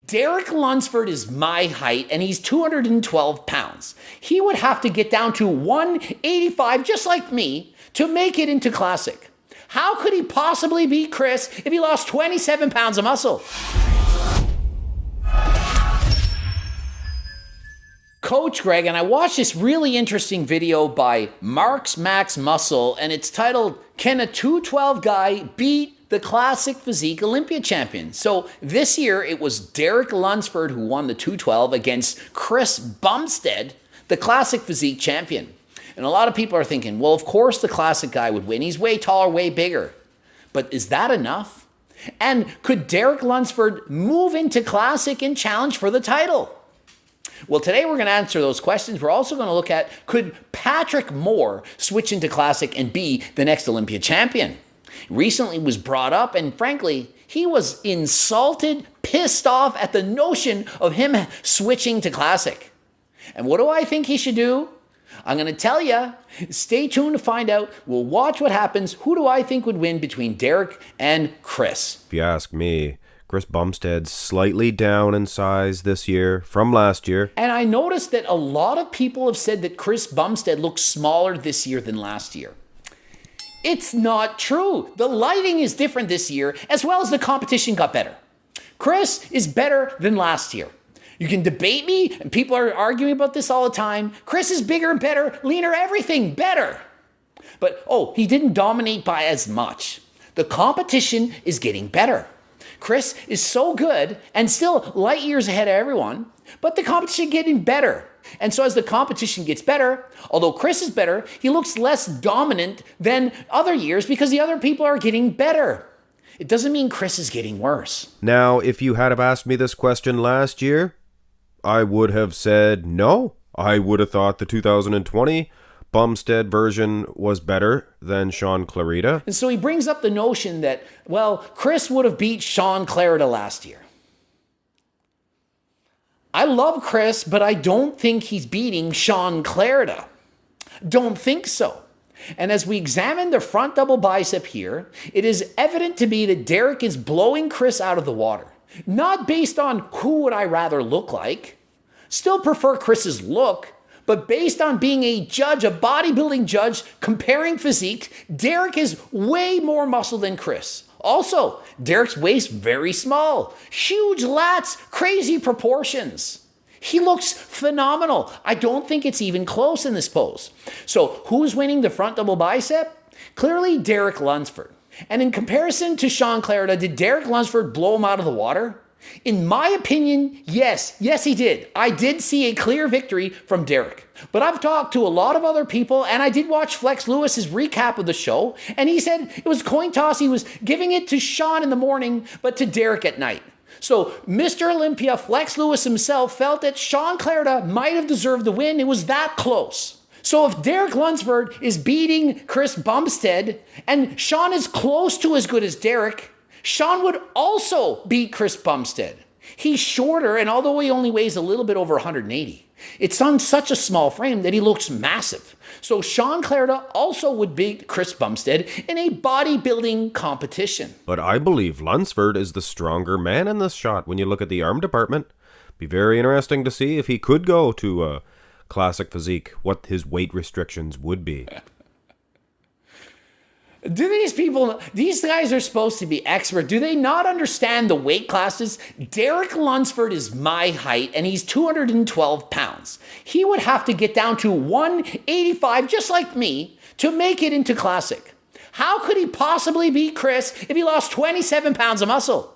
Derek Lundsford is my height and he's 212 pounds. He would have to get down to 185, just like me, to make it into Classic. How could he possibly beat Chris if he lost 27 pounds of muscle? Coach Greg, and I watched this really interesting video by Marks Max Muscle, and it's titled, Can a 212 Guy Beat the Classic Physique Olympia Champion? So this year, it was Derek Lundsford who won the 212 against Chris Bumstead, the Classic Physique Champion. And a lot of people are thinking, well, of course the Classic guy would win. He's way taller, way bigger. But is that enough? And could Derek Lundsford move into Classic and challenge for the title? Well, today we're going to answer those questions. We're also going to look at, could Patrick Moore switch into Classic and be the next Olympia champion? Recently was brought up, and frankly, he was insulted, pissed off at the notion of him switching to Classic. And what do I think he should do? I'm going to tell you. Stay tuned to find out. We'll watch what happens. Who do I think would win between Derek and Chris? If you ask me, Chris Bumstead's slightly down in size this year from last year. And I noticed that a lot of people have said that Chris Bumstead looks smaller this year than last year. It's not true. The lighting is different this year, as well as the competition got better. Chris is better than last year. You can debate me, and people are arguing about this all the time. Chris is bigger and better, leaner, everything better. But, he didn't dominate by as much. The competition is getting better. Chris is so good and still light years ahead of everyone, but the competition is getting better. And so as the competition gets better, although Chris is better, he looks less dominant than other years because the other people are getting better. It doesn't mean Chris is getting worse. Now, if you had have asked me this question last year, I would have said no. I would have thought the 2020 Bumstead version was better than Sean Clarita. And so he brings up the notion that, Chris would have beat Sean Clarita last year. I love Chris, but I don't think he's beating Sean Clarita. Don't think so. And as we examine the front double bicep here, it is evident to me that Derek is blowing Chris out of the water. Not based on who would I rather look like. Still prefer Chris's look, but based on being a judge, a bodybuilding judge, comparing physique, Derek is way more muscle than Chris. Also, Derek's waist very small, huge lats, crazy proportions. He looks phenomenal. I don't think it's even close in this pose. So who's winning the front double bicep? Clearly Derek Lundsford. And in comparison to Sean Clarita, did Derek Lundsford blow him out of the water? In my opinion, yes. Yes, he did. I did see a clear victory from Derek. But I've talked to a lot of other people, and I did watch Flex Lewis's recap of the show, and he said it was coin toss. He was giving it to Sean in the morning, but to Derek at night. So Mr. Olympia, Flex Lewis himself, felt that Sean Clarita might have deserved the win. It was that close. So if Derek Lundsford is beating Chris Bumstead, and Sean is close to as good as Derek, Sean would also beat Chris Bumstead. He's shorter, and although he only weighs a little bit over 180, it's on such a small frame that he looks massive. So Sean Clarita also would beat Chris Bumstead in a bodybuilding competition. But I believe Lundsford is the stronger man in this shot when you look at the arm department. Be very interesting to see if he could go to a Classic Physique, what his weight restrictions would be. Do these guys are supposed to be expert. Do they not understand the weight classes? Derek Lundsford is my height and he's 212 pounds. He would have to get down to 185, just like me, to make it into Classic. How could he possibly beat Chris if he lost 27 pounds of muscle?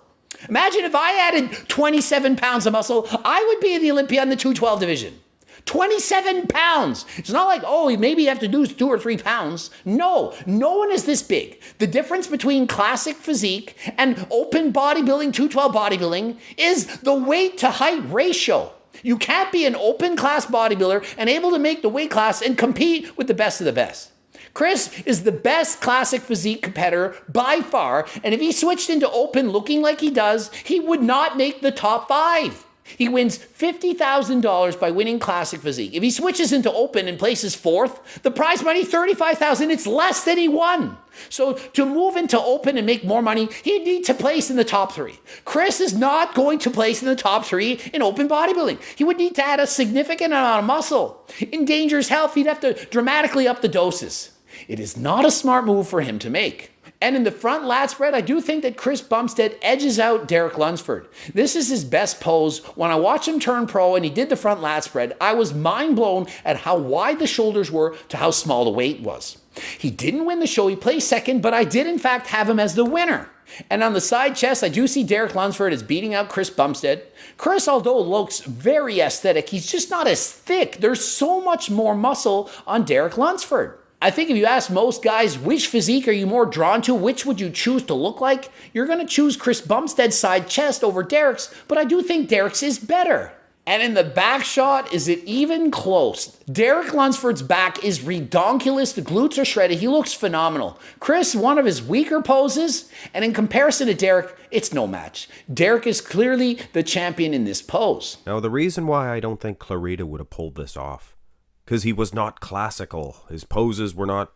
Imagine if I added 27 pounds of muscle, I would be in the Olympia in the 212 division. 27 pounds. It's not like, maybe you have to lose 2 or 3 pounds. No one is this big. The difference between Classic Physique and open bodybuilding, 212 bodybuilding, is the weight to height ratio. You can't be an open class bodybuilder and able to make the weight class and compete with the best of the best. Chris is the best Classic Physique competitor by far, and if he switched into open looking like he does, he would not make the top 5. He wins $50,000 by winning Classic Physique. If he switches into Open and places fourth, the prize money, $35,000, it's less than he won. So to move into Open and make more money, he'd need to place in the top 3. Chris is not going to place in the top 3 in Open bodybuilding. He would need to add a significant amount of muscle. In Danger's health, he'd have to dramatically up the doses. It is not a smart move for him to make. And in the front lat spread, I do think that Chris Bumstead edges out Derek Lunsford. This is his best pose. When I watched him turn pro and he did the front lat spread, I was mind blown at how wide the shoulders were to how small the weight was. He didn't win the show, he placed second, but I did in fact have him as the winner. And on the side chest, I do see Derek Lunsford as beating out Chris Bumstead. Chris, although looks very aesthetic, he's just not as thick. There's so much more muscle on Derek Lunsford. I think if you ask most guys, which physique are you more drawn to? Which would you choose to look like? You're going to choose Chris Bumstead's side chest over Derek's, but I do think Derek's is better. And in the back shot, is it even close? Derek Lunsford's back is redonkulous. The glutes are shredded. He looks phenomenal. Chris, one of his weaker poses, and in comparison to Derek, it's no match. Derek is clearly the champion in this pose. Now, the reason why I don't think Clarita would have pulled this off, because he was not classical. His poses were not,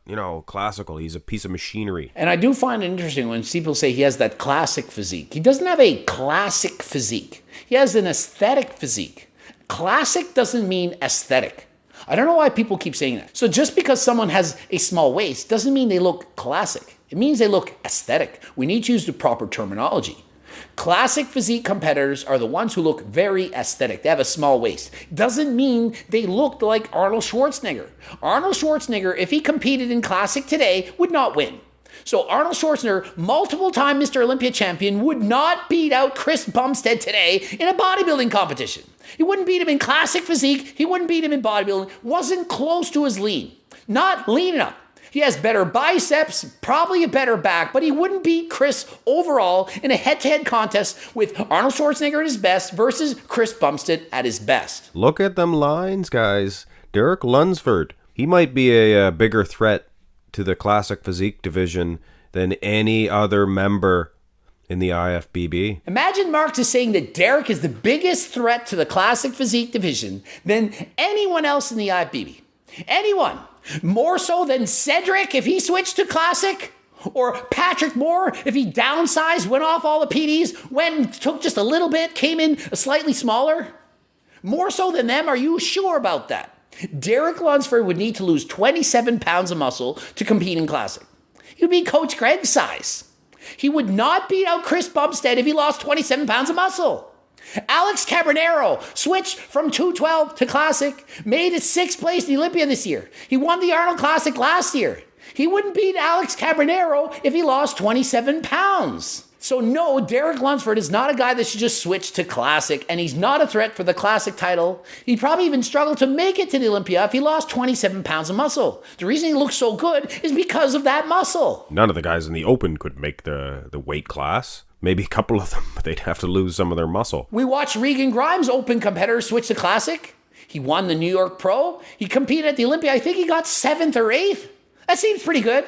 classical. He's a piece of machinery. And I do find it interesting when people say he has that classic physique. He doesn't have a classic physique. He has an aesthetic physique. Classic doesn't mean aesthetic. I don't know why people keep saying that. So just because someone has a small waist doesn't mean they look classic. It means they look aesthetic. We need to use the proper terminology. Classic physique competitors are the ones who look very aesthetic. They have a small waist. Doesn't mean they look like Arnold Schwarzenegger. Arnold Schwarzenegger, if he competed in Classic today, would not win. So Arnold Schwarzenegger, multiple-time Mr. Olympia champion, would not beat out Chris Bumstead today in a bodybuilding competition. He wouldn't beat him in Classic physique. He wouldn't beat him in bodybuilding. Wasn't close to his lean. Not lean enough. He has better biceps, probably a better back, but he wouldn't beat Chris overall in a head-to-head contest with Arnold Schwarzenegger at his best versus Chris Bumstead at his best. Look at them lines, guys. Derek Lunsford, he might be a bigger threat to the Classic Physique division than any other member in the IFBB. Imagine Mark is saying that Derek is the biggest threat to the Classic Physique division than anyone else in the IFBB. Anyone. More so than Cedric if he switched to Classic? Or Patrick Moore if he downsized, went off all the PDs, took just a little bit, came in slightly smaller? More so than them? Are you sure about that? Derek Lunsford would need to lose 27 pounds of muscle to compete in Classic. He would be Coach Greg's size. He would not beat out Chris Bumstead if he lost 27 pounds of muscle. Alex Cabernero switched from 212 to Classic, made it 6th place in the Olympia this year. He won the Arnold Classic last year. He wouldn't beat Alex Cabernero if he lost 27 pounds. So no, Derek Lunsford is not a guy that should just switch to Classic, and he's not a threat for the Classic title. He'd probably even struggle to make it to the Olympia if he lost 27 pounds of muscle. The reason he looks so good is because of that muscle. None of the guys in the Open could make the weight class. Maybe a couple of them, but they'd have to lose some of their muscle. We watched Regan Grimes, Open competitor, switch to Classic. He won the New York Pro. He competed at the Olympia. I think he got 7th or 8th. That seems pretty good.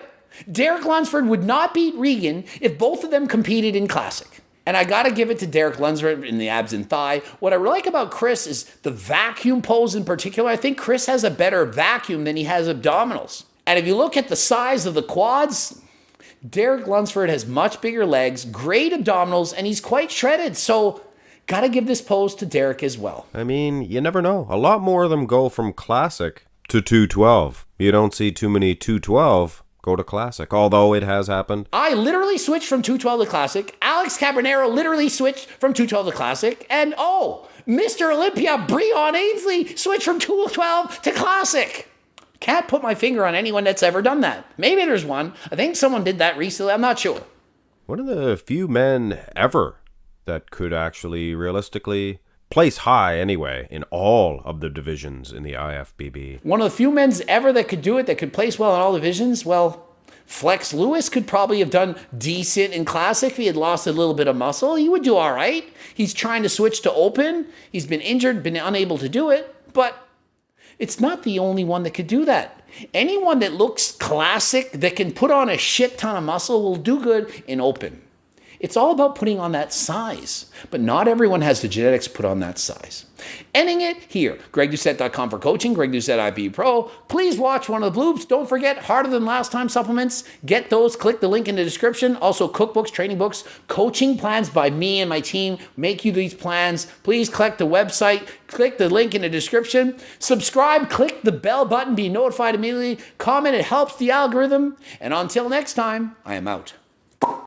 Derek Lunsford would not beat Regan if both of them competed in Classic. And I got to give it to Derek Lunsford in the abs and thigh. What I like about Chris is the vacuum pose in particular. I think Chris has a better vacuum than he has abdominals. And if you look at the size of the quads, Derek Lunsford has much bigger legs, great abdominals, and he's quite shredded. So, gotta give this pose to Derek as well. I mean, you never know. A lot more of them go from Classic to 212. You don't see too many 212 go to Classic, although it has happened. I literally switched from 212 to Classic. Alex Cabernero literally switched from 212 to Classic. And Mr. Olympia, Breon Ainsley switched from 212 to Classic. Can't put my finger on anyone that's ever done that. Maybe there's one. I think someone did that recently. I'm not sure. One of the few men ever that could actually realistically place high anyway in all of the divisions in the IFBB. One of the few men ever that could do it, that could place well in all divisions. Well, Flex Lewis could probably have done decent in Classic if he had lost a little bit of muscle. He would do all right. He's trying to switch to Open. He's been injured, been unable to do it. But it's not the only one that could do that. Anyone that looks Classic, that can put on a shit ton of muscle, will do good in Open. It's all about putting on that size, but not everyone has the genetics to put on that size. Ending it here. GregDoucette.com for coaching. Greg Doucette IB Pro. Please watch one of the bloops. Don't forget Harder Than Last Time supplements. Get those. Click the link in the description. Also cookbooks, training books, coaching plans by me and my team. Make you these plans. Please click the website. Click the link in the description. Subscribe. Click the bell button. Be notified immediately. Comment. It helps the algorithm. And until next time, I am out.